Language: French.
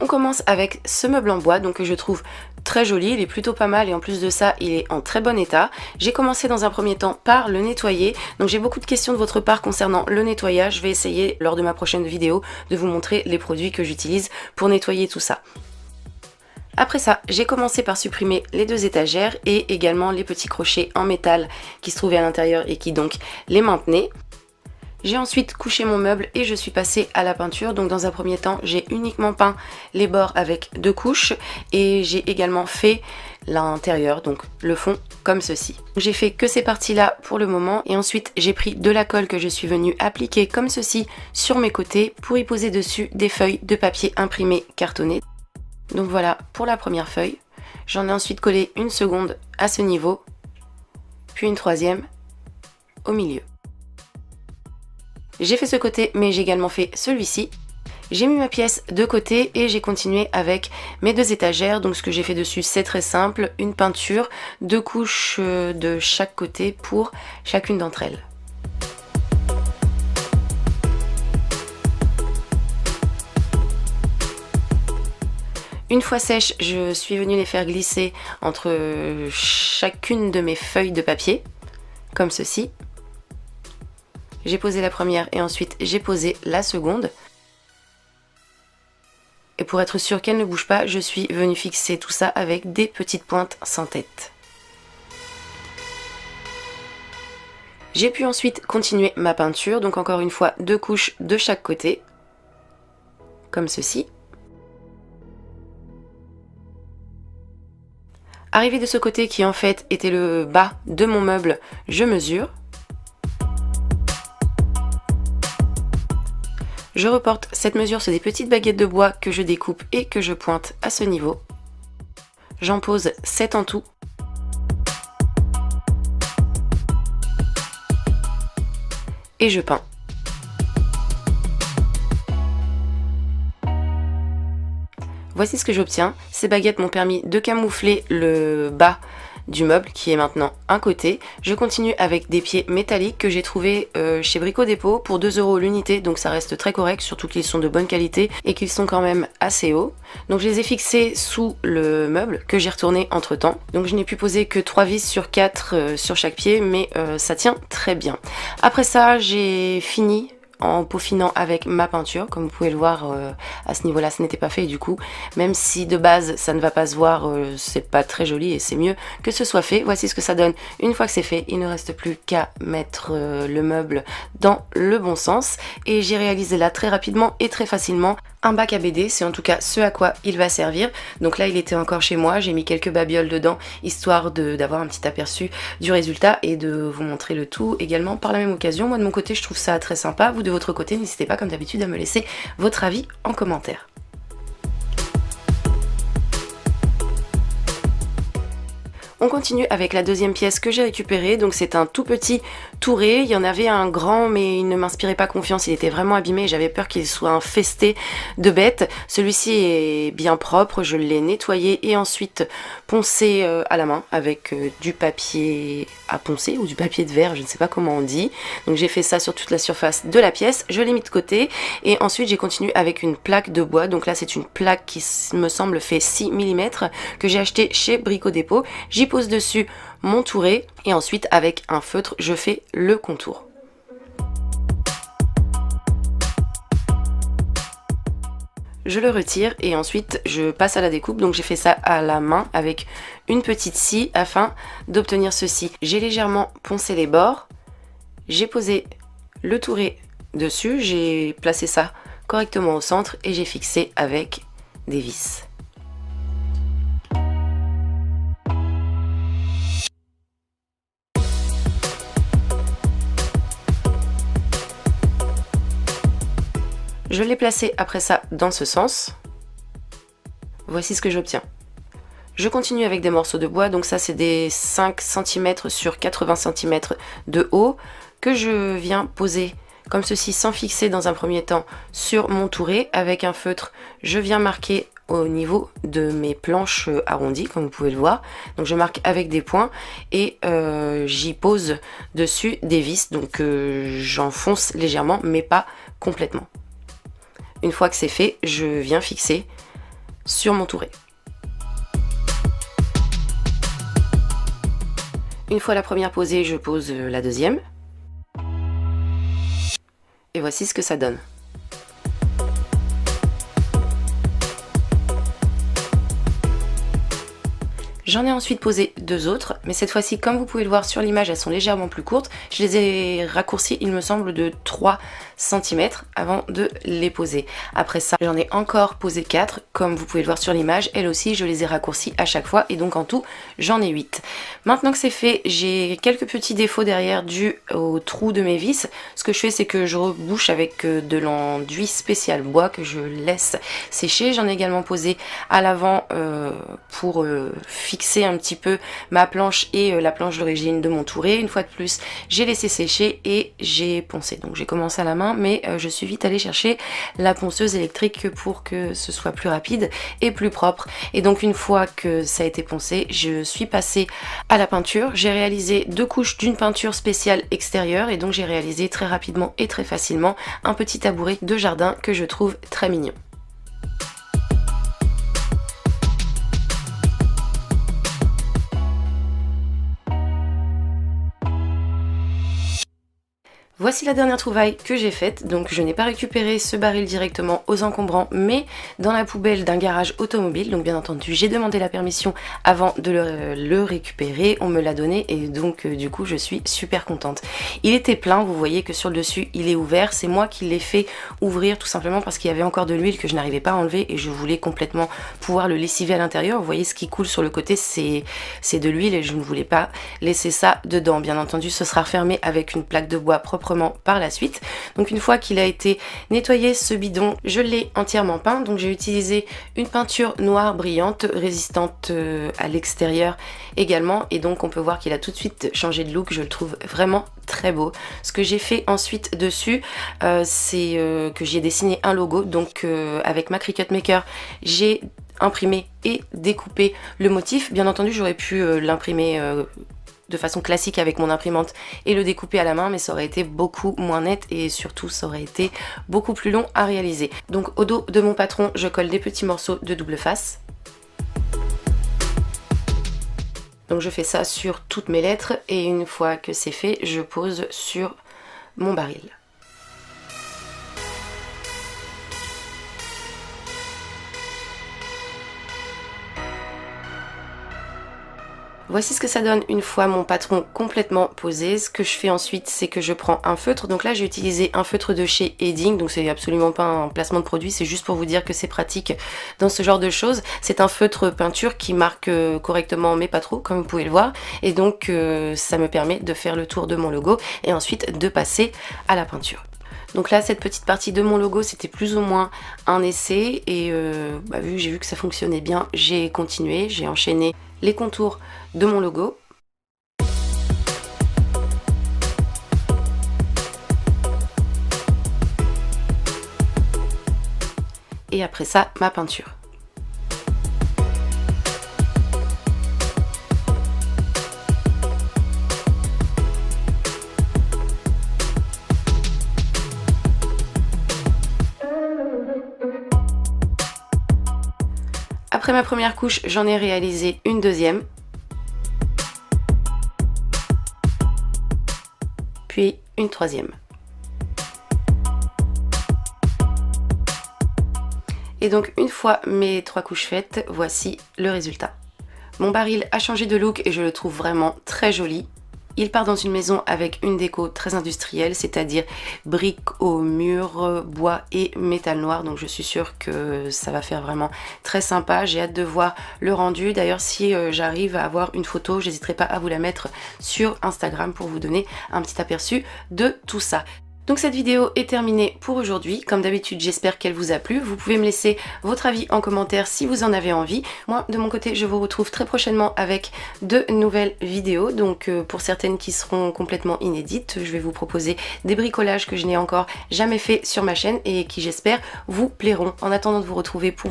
On commence avec ce meuble en bois, donc que je trouve très joli, il est plutôt pas mal et en plus de ça il est en très bon état. J'ai commencé dans un premier temps par le nettoyer, donc j'ai beaucoup de questions de votre part concernant le nettoyage. Je vais essayer lors de ma prochaine vidéo de vous montrer les produits que j'utilise pour nettoyer tout ça. Après ça, j'ai commencé par supprimer les deux étagères et également les petits crochets en métal qui se trouvaient à l'intérieur et qui donc les maintenaient. J'ai ensuite couché mon meuble et je suis passée à la peinture. Donc dans un premier temps, j'ai uniquement peint les bords avec 2 couches et j'ai également fait l'intérieur, donc le fond comme ceci. J'ai fait que ces parties-là pour le moment et ensuite j'ai pris de la colle que je suis venue appliquer comme ceci sur mes côtés pour y poser dessus des feuilles de papier imprimé cartonné. Donc voilà pour la première feuille. J'en ai ensuite collé une seconde à ce niveau, puis une troisième au milieu. J'ai fait ce côté, mais j'ai également fait celui-ci. J'ai mis ma pièce de côté et j'ai continué avec mes deux étagères. Donc ce que j'ai fait dessus, c'est très simple, une peinture, 2 couches de chaque côté pour chacune d'entre elles. Une fois sèches, je suis venue les faire glisser entre chacune de mes feuilles de papier, comme ceci. J'ai posé la première et ensuite j'ai posé la seconde. Et pour être sûre qu'elle ne bouge pas, je suis venue fixer tout ça avec des petites pointes sans tête. J'ai pu ensuite continuer ma peinture, donc encore une fois 2 couches de chaque côté, comme ceci. Arrivé de ce côté qui en fait était le bas de mon meuble, je mesure. Je reporte cette mesure sur des petites baguettes de bois que je découpe et que je pointe à ce niveau. J'en pose 7 en tout. Et je peins. Voici ce que j'obtiens. Ces baguettes m'ont permis de camoufler le bas du meuble qui est maintenant un côté. Je continue avec des pieds métalliques que j'ai trouvé chez Brico Dépôt pour 2 € l'unité, donc ça reste très correct, surtout qu'ils sont de bonne qualité et qu'ils sont quand même assez hauts. Donc je les ai fixés sous le meuble que j'ai retourné entre temps. Donc je n'ai pu poser que 3 vis sur 4 sur chaque pied, mais ça tient très bien. Après ça, j'ai fini en peaufinant avec ma peinture. Comme vous pouvez le voir, à ce niveau là ce n'était pas fait et du coup même si de base ça ne va pas se voir, c'est pas très joli et c'est mieux que ce soit fait. Voici ce que ça donne une fois que c'est fait. Il ne reste plus qu'à mettre le meuble dans le bon sens et j'ai réalisé là très rapidement et très facilement un bac à BD, c'est en tout cas ce à quoi il va servir. Donc là il était encore chez moi, j'ai mis quelques babioles dedans histoire d'avoir un petit aperçu du résultat et de vous montrer le tout également par la même occasion. Moi de mon côté je trouve ça très sympa, vous de votre côté n'hésitez pas comme d'habitude à me laisser votre avis en commentaire. On continue avec la deuxième pièce que j'ai récupérée, donc c'est un tout petit touré, il y en avait un grand mais il ne m'inspirait pas confiance, il était vraiment abîmé et j'avais peur qu'il soit infesté de bêtes. Celui-ci est bien propre, je l'ai nettoyé et ensuite poncé à la main avec du papier à poncer ou du papier de verre, je ne sais pas comment on dit. Donc j'ai fait ça sur toute la surface de la pièce, je l'ai mis de côté et ensuite j'ai continué avec une plaque de bois, donc là c'est une plaque qui me semble fait 6 mm que j'ai acheté chez Brico Dépôt. J'y pose dessus mon touret et ensuite avec un feutre je fais le contour. Je le retire et ensuite je passe à la découpe, donc j'ai fait ça à la main avec une petite scie afin d'obtenir ceci. J'ai légèrement poncé les bords, j'ai posé le touret dessus, j'ai placé ça correctement au centre et j'ai fixé avec des vis. Je l'ai placé après ça dans ce sens. Voici ce que j'obtiens. Je continue avec des morceaux de bois, donc ça c'est des 5 cm sur 80 cm de haut que je viens poser comme ceci sans fixer dans un premier temps sur mon touret. Avec un feutre, je viens marquer au niveau de mes planches arrondies comme vous pouvez le voir. Donc je marque avec des points et j'y pose dessus des vis, donc j'enfonce légèrement mais pas complètement. Une fois que c'est fait, je viens fixer sur mon touret. Une fois la première posée, je pose la deuxième. Et voici ce que ça donne. J'en ai ensuite posé deux autres, mais cette fois-ci, comme vous pouvez le voir sur l'image, elles sont légèrement plus courtes. Je les ai raccourcies, il me semble, de 3 cm avant de les poser. Après ça, j'en ai encore posé 4, comme vous pouvez le voir sur l'image. Elles aussi, je les ai raccourcies à chaque fois, et donc en tout, j'en ai 8. Maintenant que c'est fait, j'ai quelques petits défauts derrière dus au trou de mes vis. Ce que je fais, c'est que je rebouche avec de l'enduit spécial bois que je laisse sécher. J'en ai également posé à l'avant pour fixer un petit peu ma planche et la planche d'origine de mon touret. Une fois de plus, j'ai laissé sécher et j'ai poncé. Donc j'ai commencé à la main, mais je suis vite allée chercher la ponceuse électrique pour que ce soit plus rapide et plus propre. Et donc une fois que ça a été poncé, je suis passée à la peinture. J'ai réalisé 2 couches d'une peinture spéciale extérieure et donc j'ai réalisé très rapidement et très facilement un petit tabouret de jardin que je trouve très mignon. Voici la dernière trouvaille que j'ai faite, donc je n'ai pas récupéré ce baril directement aux encombrants, mais dans la poubelle d'un garage automobile. Donc bien entendu, j'ai demandé la permission avant de le récupérer, on me l'a donné et donc du coup je suis super contente. Il était plein, vous voyez que sur le dessus il est ouvert, c'est moi qui l'ai fait ouvrir tout simplement parce qu'il y avait encore de l'huile que je n'arrivais pas à enlever et je voulais complètement pouvoir le lessiver à l'intérieur. Vous voyez ce qui coule sur le côté, c'est de l'huile et je ne voulais pas laisser ça dedans. Bien entendu, ce sera refermé avec une plaque de bois proprement par la suite. Donc une fois qu'il a été nettoyé, ce bidon, je l'ai entièrement peint. Donc j'ai utilisé une peinture noire brillante, résistante à l'extérieur également. Et donc on peut voir qu'il a tout de suite changé de look. Je le trouve vraiment très beau. Ce que j'ai fait ensuite dessus, c'est que j'ai dessiné un logo. Donc avec ma Cricut Maker, j'ai imprimé et découpé le motif. Bien entendu, j'aurais pu l'imprimer de façon classique avec mon imprimante et le découper à la main, mais ça aurait été beaucoup moins net et surtout ça aurait été beaucoup plus long à réaliser. Donc au dos de mon patron, je colle des petits morceaux de double face. Donc je fais ça sur toutes mes lettres et une fois que c'est fait, je pose sur mon baril. Voici ce que ça donne une fois mon patron complètement posé. Ce que je fais ensuite, c'est que je prends un feutre. Donc là, j'ai utilisé un feutre de chez Edding. Donc c'est absolument pas un placement de produit, c'est juste pour vous dire que c'est pratique dans ce genre de choses. C'est un feutre peinture qui marque correctement mais pas trop, comme vous pouvez le voir. Et donc ça me permet de faire le tour de mon logo et ensuite de passer à la peinture. Donc là, cette petite partie de mon logo, c'était plus ou moins un essai et vu que j'ai vu que ça fonctionnait bien, j'ai continué, j'ai enchaîné les contours de mon logo. Et après ça, ma peinture. Après ma première couche, j'en ai réalisé une deuxième. Puis une troisième. Et donc une fois mes 3 couches faites, voici le résultat. Mon baril a changé de look et je le trouve vraiment très joli. Il part dans une maison avec une déco très industrielle, c'est-à-dire briques au mur, bois et métal noir. Donc je suis sûre que ça va faire vraiment très sympa. J'ai hâte de voir le rendu. D'ailleurs, si j'arrive à avoir une photo, j'hésiterai pas à vous la mettre sur Instagram pour vous donner un petit aperçu de tout ça. Donc cette vidéo est terminée pour aujourd'hui. Comme d'habitude, j'espère qu'elle vous a plu. Vous pouvez me laisser votre avis en commentaire si vous en avez envie. Moi, de mon côté, je vous retrouve très prochainement avec de nouvelles vidéos. Donc pour certaines qui seront complètement inédites, je vais vous proposer des bricolages que je n'ai encore jamais fait sur ma chaîne et qui, j'espère, vous plairont. En attendant de vous retrouver pour